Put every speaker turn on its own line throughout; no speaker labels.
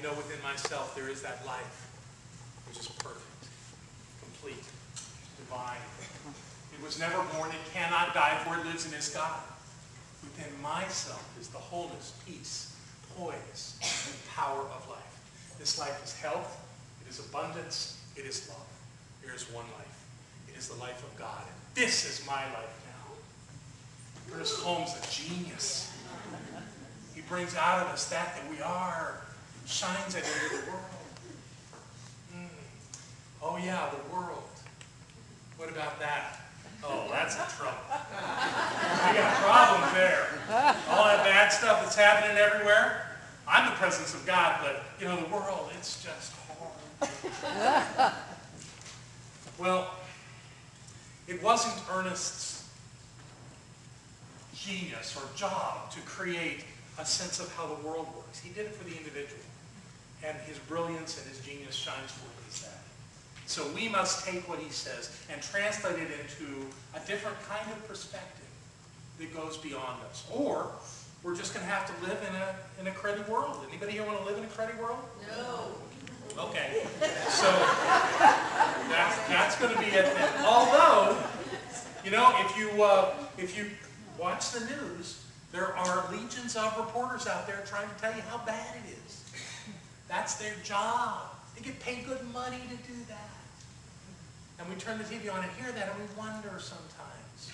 know within myself there is that life which is perfect, complete, divine. It was never born, it cannot die, for it lives and is God. Within myself is the wholeness, peace, poise, and power of life. This life is health, it is abundance, it is love. There is one life. It is the life of God. And this is my life now. Ernest Holmes, a genius. He brings out of us that we are, shines it into the world. Oh yeah, the world. What about that? Oh, that's a trouble. We got problems there. All that bad stuff that's happening everywhere. I'm the presence of God, but you know, the world, it's just horrible. Well, it wasn't Ernest's genius or job to create a sense of how the world works. He did it for the individual. And his brilliance and his genius shines forth as that. So we must take what he says and translate it into a different kind of perspective that goes beyond us. Or we're just going to have to live in a cruddy world. Anybody here want to live in a cruddy world?
No.
Okay. So that's going to be it then. Although, you know, if you watch the news, there are legions of reporters out there trying to tell you how bad it is. That's their job. They get paid good money to do that. And we turn the TV on and hear that, and we wonder sometimes.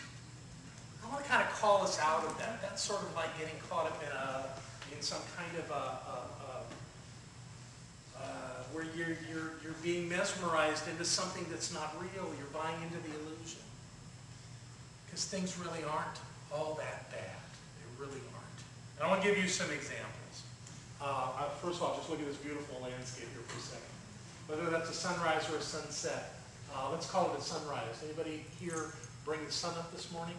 I want to kind of call us out of that. That's sort of like getting caught up in some kind of where you're being mesmerized into something that's not real. You're buying into the illusion. Because things really aren't all that bad. They really aren't. And I want to give you some examples. First of all, just look at this beautiful landscape here for a second. Whether that's a sunrise or a sunset. Let's call it a sunrise. Anybody here bring the sun up this morning?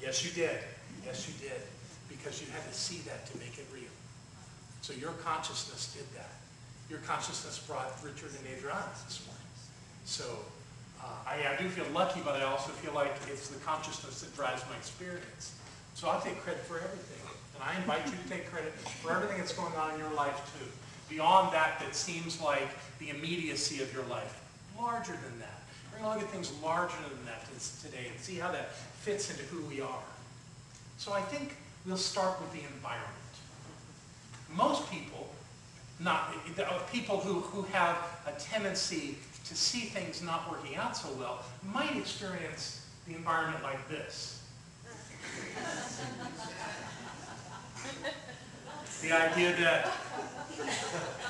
Yes, you did. Yes, you did. Because you had to see that to make it real. So your consciousness did that. Your consciousness brought Richard and Adriana this morning. So I do feel lucky, but I also feel like it's the consciousness that drives my experience. So I take credit for everything. And I invite you to take credit for everything that's going on in your life too. Beyond that seems like the immediacy of your life. Larger than that. We're going to look at things larger than that today and see how that fits into who we are. So I think we'll start with the environment. Most people, people who have a tendency to see things not working out so well, might experience the environment like this. The idea that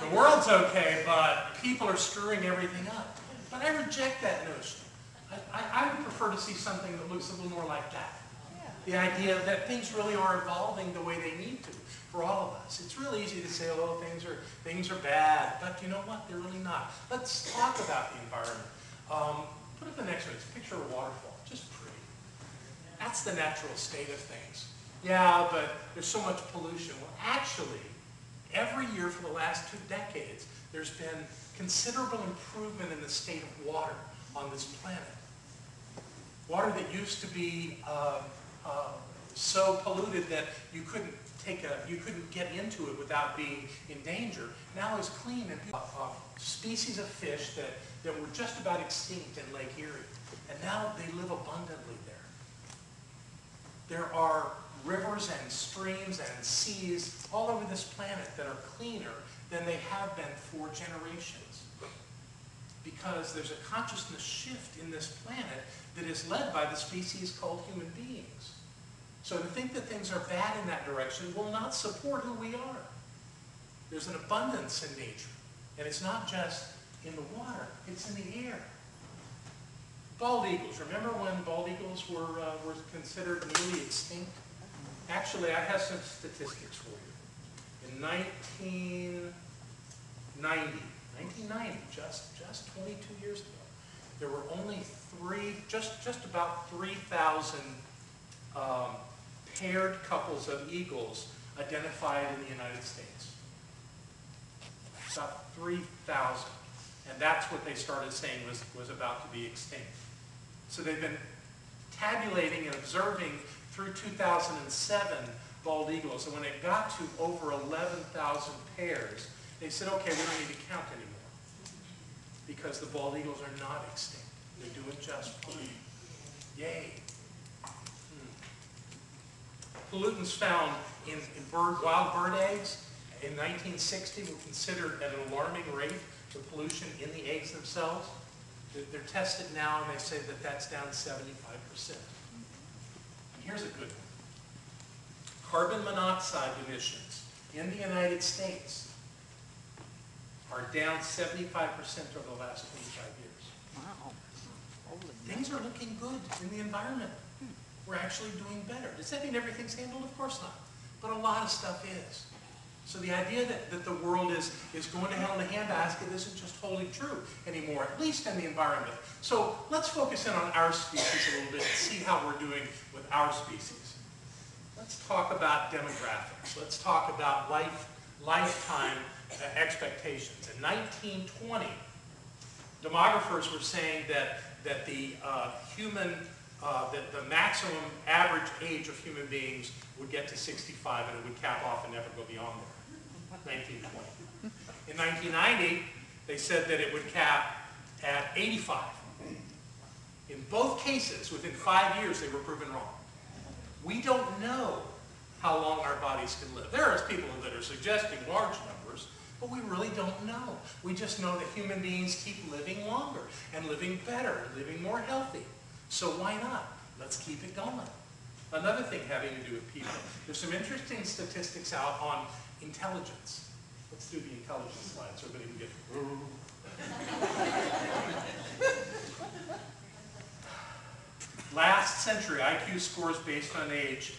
the world's okay, but people are screwing everything up. But I reject that notion. I would prefer to see something that looks a little more like that. The idea that things really are evolving the way they need to for all of us. It's really easy to say, oh, things are bad, but you know what? They're really not. Let's talk about the environment. Put up the next one. It's a picture of a waterfall. Just pretty. That's the natural state of things. Yeah, but there's so much pollution. Well, actually, every year for the last 2 decades, there's been considerable improvement in the state of water on this planet. Water that used to be so polluted that you couldn't get into it without being in danger, now is clean. And species of fish that were just about extinct in Lake Erie, and now they live abundantly there. There are rivers and streams and seas all over this planet that are cleaner than they have been for generations. Because there's a consciousness shift in this planet that is led by the species called human beings. So to think that things are bad in that direction will not support who we are. There's an abundance in nature. And it's not just in the water, it's in the air. Bald eagles. Remember when bald eagles were considered nearly extinct? Actually, I have some statistics for you. In 1990, just 22 years ago, there were only just about 3,000 paired couples of eagles identified in the United States. About 3,000. And that's what they started saying was about to be extinct. So they've been tabulating and observing through 2007 bald eagles. And when it got to over 11,000 pairs, they said, okay, we don't need to count anymore, because the bald eagles are not extinct. They're doing just fine. Yay. Pollutants found in wild bird eggs in 1960 were considered at an alarming rate, the pollution in the eggs themselves. They're tested now, and they say that that's down 75%. And here's a good one. Carbon monoxide emissions in the United States are down 75% over the last 25 years.
Wow.
Things are looking good in the environment. We're actually doing better. Does that mean everything's handled? Of course not. But a lot of stuff is. So the idea that the world is going to hell in a handbasket isn't just wholly true anymore, at least in the environment. So let's focus in on our species a little bit and see how we're doing with our species. Let's talk about demographics. Let's talk about lifetime expectations. In 1920, demographers were saying that the maximum average age of human beings would get to 65, and it would cap off and never go beyond there. 1920. In 1990, they said that it would cap at 85. In both cases, within 5 years, they were proven wrong. We don't know how long our bodies can live. There are people that are suggesting large numbers, but we really don't know. We just know that human beings keep living longer and living better and living more healthy. So why not? Let's keep it going. Another thing having to do with people, there's some interesting statistics out on intelligence. Let's do the intelligence slide so everybody can get Last century, IQ scores based on age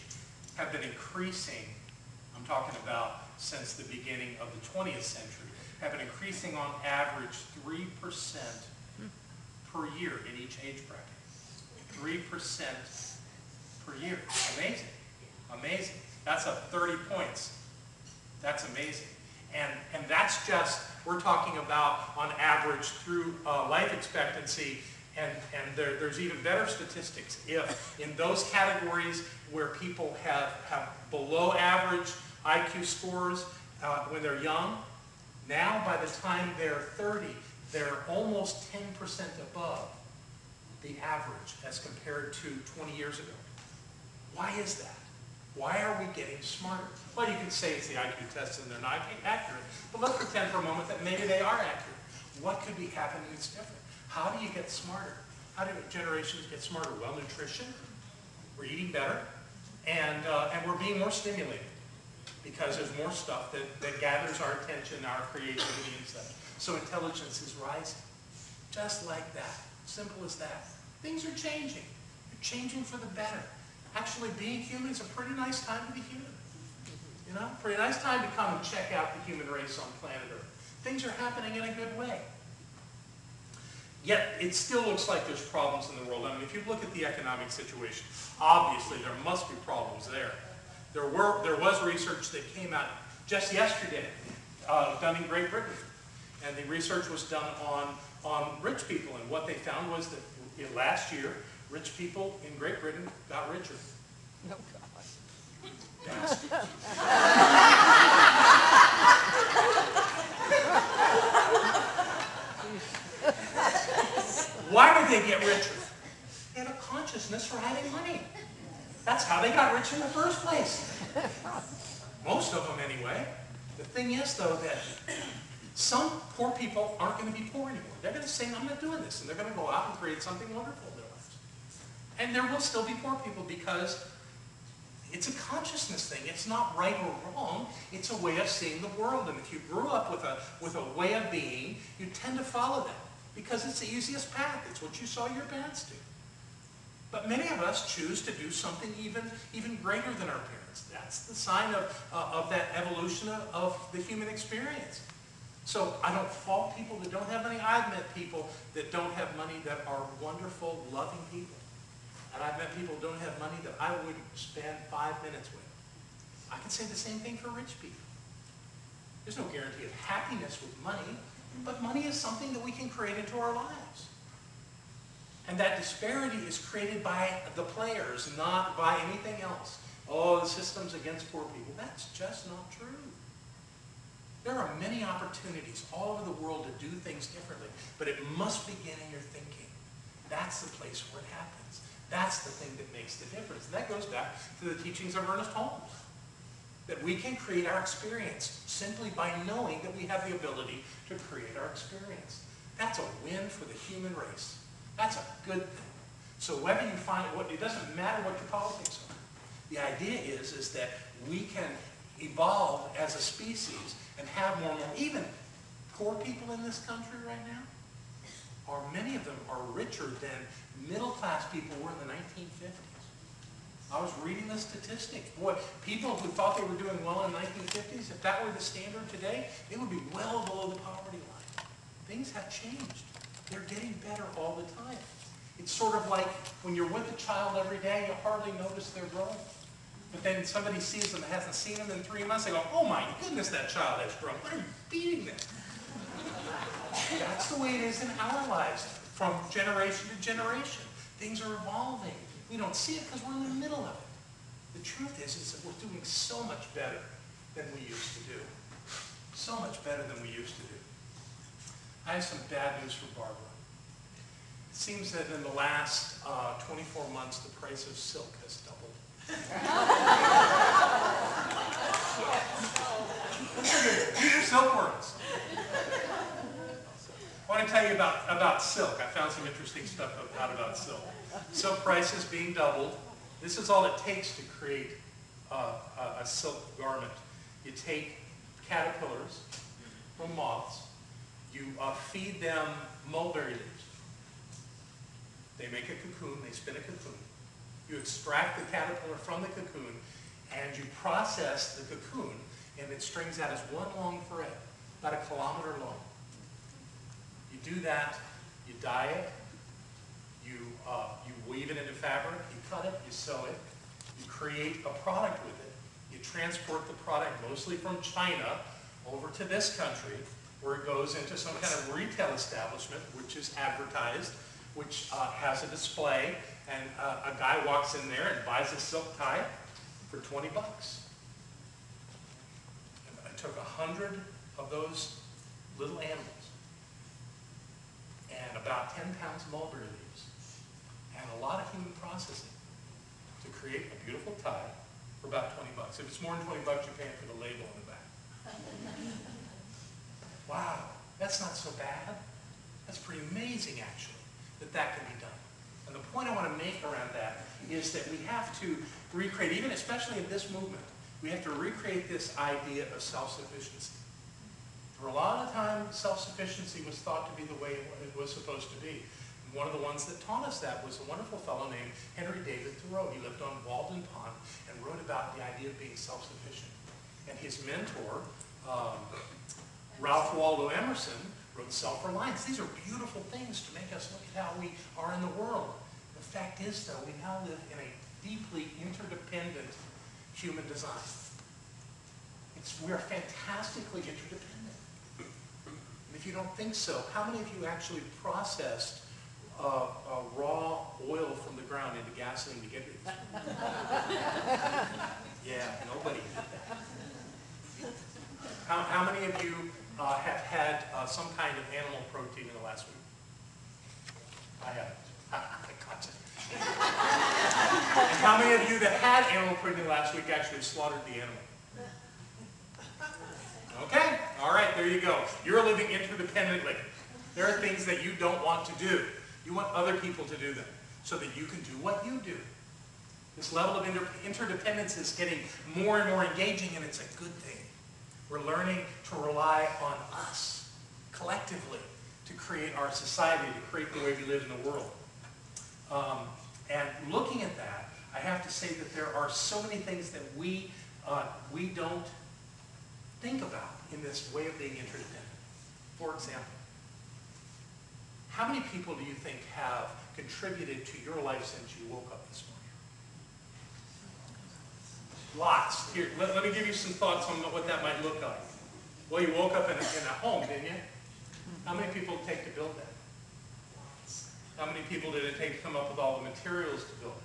have been increasing. I'm talking about since the beginning of the 20th century, have been increasing on average 3% per year in each age bracket. 3% per year. Amazing. Amazing. That's up 30 points. That's amazing. And that's just, we're talking about on average through life expectancy, and there's even better statistics. If in those categories where people have below average IQ scores when they're young, now by the time they're 30, they're almost 10% above the average as compared to 20 years ago. Why is that? Why are we getting smarter? Well, you can say it's the IQ test and they're not accurate, but let's pretend for a moment that maybe they are accurate. What could be happening that's different? How do you get smarter? How do generations get smarter? Well, nutrition, we're eating better, and we're being more stimulated because there's more stuff that gathers our attention, our creativity and such. So intelligence is rising, just like that. Simple as that. Things are changing. They're changing for the better. Actually, being human is a pretty nice time to be human. You know, pretty nice time to come and check out the human race on planet Earth. Things are happening in a good way. Yet, it still looks like there's problems in the world. I mean, if you look at the economic situation, obviously there must be problems there. There was research that came out just yesterday, done in Great Britain. And the research was done on rich people. And what they found was that last year, rich people in Great Britain got richer.
Oh, God.
Bastards. Why did they get richer? They had a consciousness for having money. That's how they got rich in the first place. Most of them anyway. The thing is, though, that some poor people aren't going to be poor anymore. They're going to say, I'm not doing this. And they're going to go out and create something wonderful in their lives. And there will still be poor people because it's a consciousness thing. It's not right or wrong. It's a way of seeing the world. And if you grew up with a way of being, you tend to follow that because it's the easiest path. It's what you saw your parents do. But many of us choose to do something even greater than our parents. That's the sign of that evolution of the human experience. So I don't fault people that don't have money. I've met people that don't have money that are wonderful, loving people. And I've met people who don't have money that I wouldn't spend 5 minutes with. I can say the same thing for rich people. There's no guarantee of happiness with money, but money is something that we can create into our lives. And that disparity is created by the players, not by anything else. Oh, the system's against poor people. That's just not true. There are many opportunities all over the world to do things differently, but it must begin in your thinking. That's the place where it happens. That's the thing that makes the difference. And that goes back to the teachings of Ernest Holmes. That we can create our experience simply by knowing that we have the ability to create our experience. That's a win for the human race. That's a good thing. So whether you find it doesn't matter what your politics are. The idea is that we can evolve as a species and have more and more. Even poor people in this country right now, many of them are richer than middle-class people were in the 1950s. I was reading the statistics. Boy, people who thought they were doing well in the 1950s, if that were the standard today, they would be well below the poverty line. Things have changed. They're getting better all the time. It's sort of like when you're with a child every day, you hardly notice they're growing. But then somebody sees them that hasn't seen them in 3 months, they go, oh my goodness, that child has grown. What are you feeding them? That's the way it is in our lives, from generation to generation. Things are evolving. We don't see it because we're in the middle of it. The truth is that we're doing so much better than we used to do. So much better than we used to do. I have some bad news for Barbara. It seems that in the last 24 months, the price of silk has doubled. Silkworms. I want to tell you about silk. I found some interesting stuff out about silk. Silk prices being doubled. This is all it takes to create a silk garment. You take caterpillars from moths. You feed them mulberry leaves. They make a cocoon. They spin a cocoon. You extract the caterpillar from the cocoon, and you process the cocoon, and it strings out as one long thread, about 1 kilometer long. You do that, you dye it, you weave it into fabric, you cut it, you sew it, you create a product with it, you transport the product mostly from China over to this country, where it goes into some kind of retail establishment, which is advertised, which has a display, and a guy walks in there and buys a silk tie for 20 bucks. And I took 100 of those little animals and about 10 pounds of mulberry leaves and a lot of human processing to create a beautiful tie for about 20 bucks. If it's more than 20 bucks, you're paying for the label on the back. Wow, that's not so bad. That's pretty amazing, actually, that can be done. And the point I want to make around that is that we have to recreate, even especially in this movement, we have to recreate this idea of self-sufficiency. For a lot of time, self-sufficiency was thought to be the way it was supposed to be. And one of the ones that taught us that was a wonderful fellow named Henry David Thoreau. He lived on Walden Pond and wrote about the idea of being self-sufficient. And his mentor, Ralph Waldo Emerson, wrote Self-Reliance. These are beautiful things to make us look at how we are in the world. The fact is, though, we now live in a deeply interdependent human design. We are fantastically interdependent. And if you don't think so, how many of you actually processed raw oil from the ground into gasoline to get it? Yeah, nobody did that. How many of you have had some kind of animal protein in the last week? I haven't. Gotcha. And how many of you that had animal protein last week actually slaughtered the animal? Okay, all right, there you go. You're living interdependently. There are things that you don't want to do. You want other people to do them so that you can do what you do. This level of interdependence is getting more and more engaging, and it's a good thing. We're learning to rely on us collectively to create our society, to create the way we live in the world. And looking at that, I have to say that there are so many things that we don't think about in this way of being interdependent. For example, how many people do you think have contributed to your life since you woke up this morning? Lots. Here, let me give you some thoughts on what that might look like. Well, you woke up in a home, didn't you? How many people did it take to build that? How many people did it take to come up with all the materials to build it?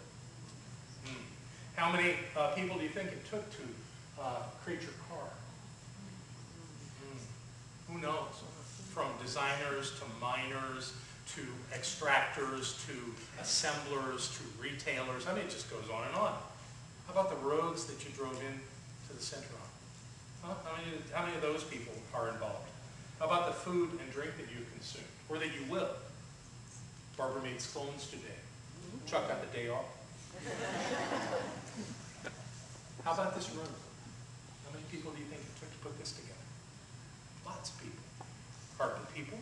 How many people do you think it took to create your car? Who knows? From designers to miners to extractors to assemblers to retailers. I mean, it just goes on and on. How about the roads that you drove in to the center on? Huh? How many of those people are involved? How about the food and drink that you consume, or that you will? Barbara made scones today. Chuck got the day off. How about this room? How many people do you think it took to put this together? Lots of people. Carpet people,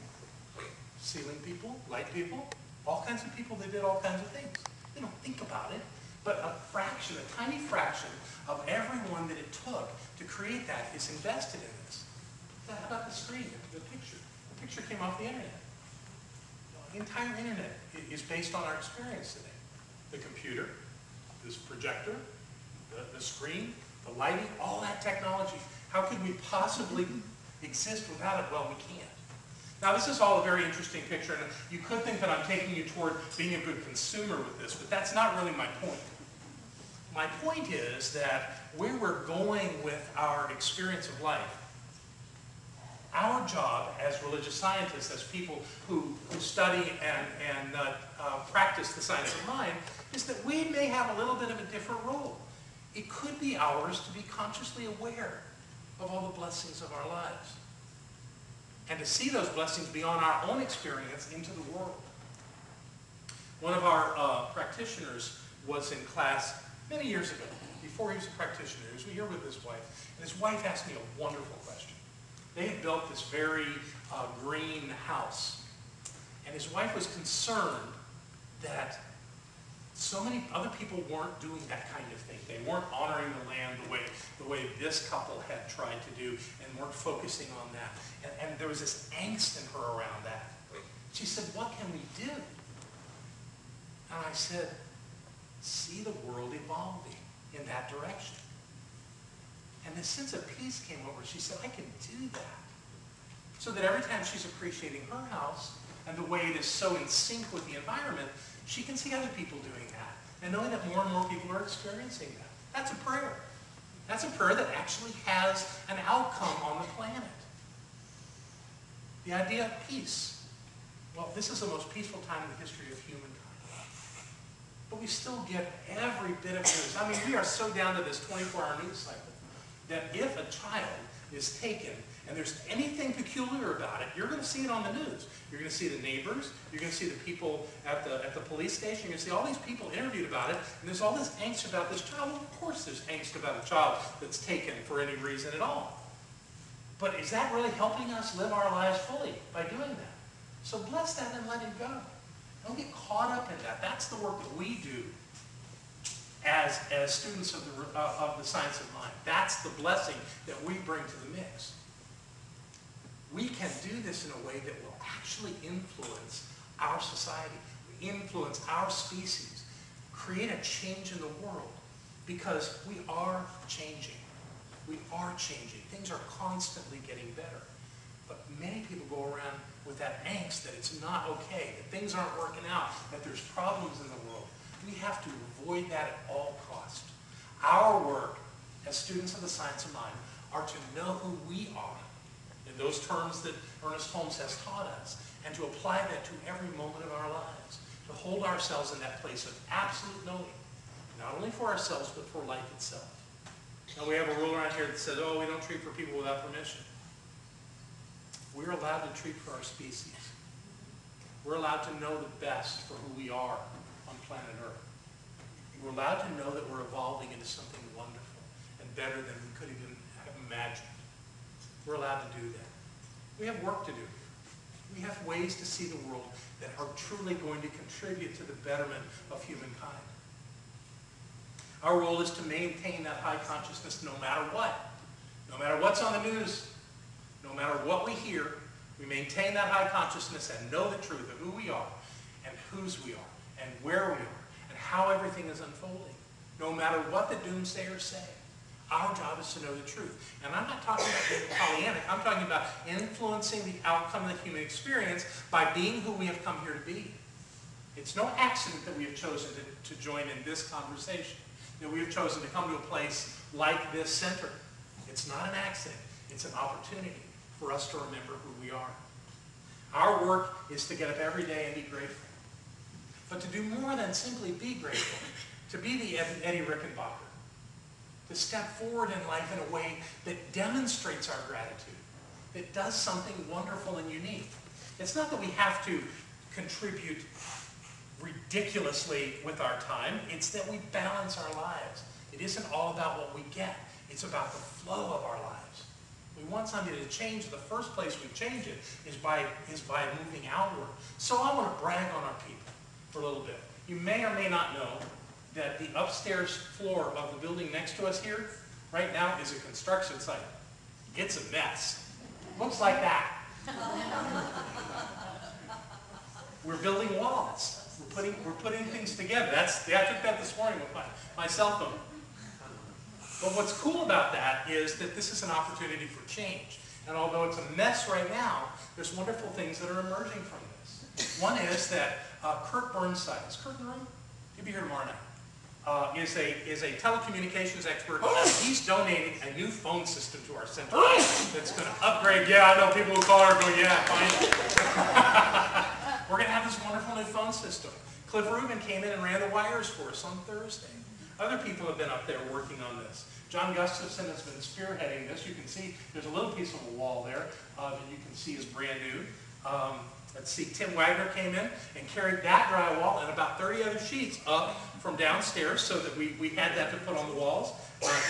ceiling people, light people, all kinds of people that did all kinds of things. They don't think about it, but a fraction, a tiny fraction of everyone that it took to create that is invested in this. How about the screen, the picture? The picture came off the internet. The entire internet is based on our experience today. The computer, this projector, the screen, the lighting, all that technology. How could we possibly exist without it? Well, we can't. Now, this is all a very interesting picture, and you could think that I'm taking you toward being a good consumer with this, but that's not really my point. My point is that where we're going with our experience of life, our job as religious scientists, as people who study and practice the science of mind, is that we may have a little bit of a different role. It could be ours to be consciously aware of all the blessings of our lives and to see those blessings beyond our own experience into the world. One of our practitioners was in class many years ago, before he was a practitioner. He was here with his wife, and his wife asked me a wonderful question. They had built this very green house, and his wife was concerned that so many other people weren't doing that kind of thing. They weren't honoring the land the way this couple had tried to do, and weren't focusing on that. And there was this angst in her around that. She said, what can we do? And I said, see the world evolving in that direction. And this sense of peace came over. She said, I can do that. So that every time she's appreciating her house and the way it is so in sync with the environment, she can see other people doing that. And knowing that more and more people are experiencing that. That's a prayer. That's a prayer that actually has an outcome on the planet. The idea of peace. Well, this is the most peaceful time in the history of humankind. But we still get every bit of news. I mean, we are so down to this 24-hour news cycle that if a child is taken and there's anything peculiar about it, you're going to see it on the news. You're going to see the neighbors. You're going to see the people at the police station. You're going to see all these people interviewed about it. And there's all this angst about this child. Well, of course there's angst about a child that's taken for any reason at all. But is that really helping us live our lives fully by doing that? So bless that and let it go. Don't get caught up in that. That's the work that we do as students of the science of mind. That's the blessing that we bring to the mix. We can do this in a way that will actually influence our society, influence our species, create a change in the world, because we are changing. We are changing. Things are constantly getting better. But many people go around with that angst that it's not okay, that things aren't working out, that there's problems in the world. We have to avoid that at all costs. Our work as students of the science of mind are to know who we are in those terms that Ernest Holmes has taught us, and to apply that to every moment of our lives, to hold ourselves in that place of absolute knowing, not only for ourselves, but for life itself. Now, we have a rule around here that says, oh, we don't treat for people without permission. We're allowed to treat for our species. We're allowed to know the best for who we are on planet Earth. We're allowed to know that we're evolving into something wonderful and better than we could even have imagined. We're allowed to do that. We have work to do. We have ways to see the world that are truly going to contribute to the betterment of humankind. Our role is to maintain that high consciousness no matter what. No matter what's on the news, no matter what we hear, we maintain that high consciousness and know the truth of who we are and whose we are and where we are and how everything is unfolding. No matter what the doomsayers say, our job is to know the truth. And I'm not talking about being Pollyannic. I'm talking about influencing the outcome of the human experience by being who we have come here to be. It's no accident that we have chosen to join in this conversation. that we have chosen to come to a place like this center. It's not an accident. It's an opportunity for us to remember who we are. Our work is to get up every day and be grateful. But to do more than simply be grateful, to be the Eddie Rickenbacker, to step forward in life in a way that demonstrates our gratitude, that does something wonderful and unique. It's not that we have to contribute ridiculously with our time, it's that we balance our lives. It isn't all about what we get, it's about the flow of our lives. We want something to change. The first place we change it is by moving outward. So I want to brag on our people for a little bit. You may or may not know that the upstairs floor of the building next to us here right now is a construction site. It's a mess. Looks like that. We're building walls. We're putting things together. I took that this morning with my cell phone. But what's cool about that is that this is an opportunity for change. And although it's a mess right now, there's wonderful things that are emerging from this. One is that Kurt Burnside, is Kurt in the room? He'll be here tomorrow night. Is a telecommunications expert. He's donating a new phone system to our center that's going to upgrade. Yeah, I know people who call her going, yeah, fine. We're going to have this wonderful new phone system. Cliff Rubin came in and ran the wires for us on Thursday. Other people have been up there working on this. John Gustafson has been spearheading this. You can see there's a little piece of a wall there that you can see is brand new. Let's see, Tim Wagner came in and carried that drywall and about 30 other sheets up from downstairs so that we had that to put on the walls.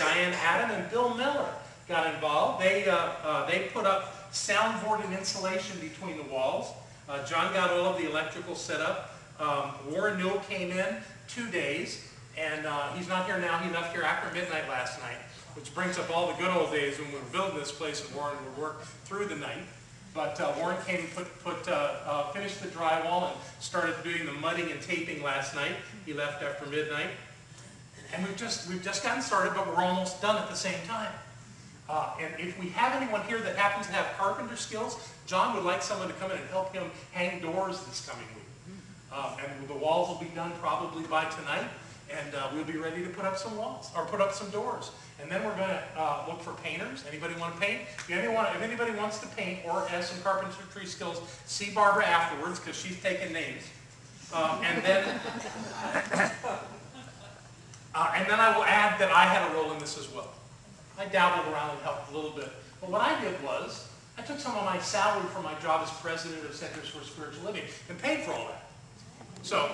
Diane Adam and Bill Miller got involved. They put up soundboard and insulation between the walls. John got all of the electrical set up. Warren Newell came in 2 days, and he's not here now. He left here after midnight last night, which brings up all the good old days when we were building this place and Warren would work through the night. But Warren came and finished the drywall and started doing the mudding and taping last night. He left after midnight. And we've just gotten started, but we're almost done at the same time. And if we have anyone here that happens to have carpenter skills, John would like someone to come in and help him hang doors this coming week. And the walls will be done probably by tonight, and we'll be ready to put up some walls, or put up some doors. And then we're going to look for painters. Anybody want to paint? If anybody wants to paint or has some carpentry skills, see Barbara afterwards, because she's taking names. And then I will add that I had a role in this as well. I dabbled around and helped a little bit. But what I did was, I took some of my salary from my job as president of Centers for Spiritual Living and paid for all that. So,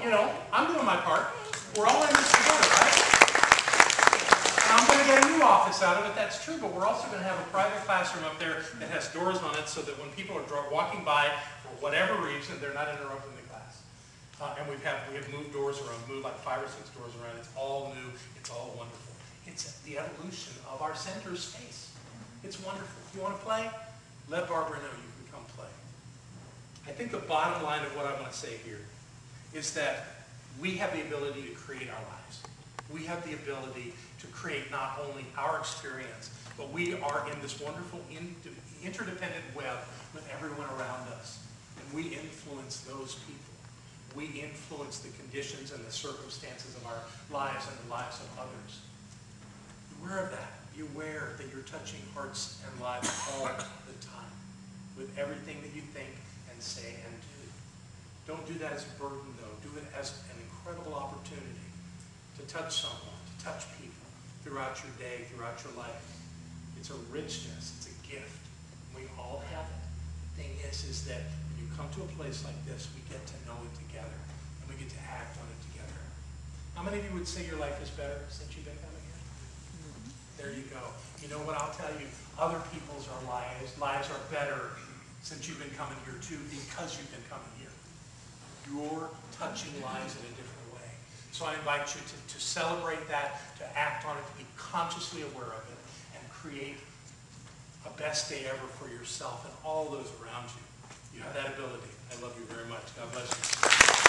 I'm doing my part. We're all in this together, right? And I'm going to get a new office out of it, that's true, but we're also going to have a private classroom up there that has doors on it so that when people are walking by, for whatever reason, they're not interrupting the class. And we have moved doors around, moved like 5 or 6 doors around. It's all new. It's all wonderful. It's the evolution of our center space. It's wonderful. If you want to play, let Barbara know you can come play. I think the bottom line of what I want to say here is that we have the ability to create our lives. We have the ability to create not only our experience, but we are in this wonderful interdependent web with everyone around us. And we influence those people. We influence the conditions and the circumstances of our lives and the lives of others. Beware of that. Beware that you're touching hearts and lives all the time with everything that you think and say and do. Don't do that as a burden, though. Do it as an incredible opportunity to touch someone, to touch people throughout your day, throughout your life. It's a richness. It's a gift. We all have it. The thing is that when you come to a place like this, we get to know it together, and we get to act on it together. How many of you would say your life is better since you've been coming here? There you go. You know what I'll tell you? Other people's lives are better since you've been coming here too, because you've been coming here. You're touching lives in a different way. So I invite you to celebrate that, to act on it, to be consciously aware of it, and create a best day ever for yourself and all those around you. You have that ability. I love you very much. God bless you.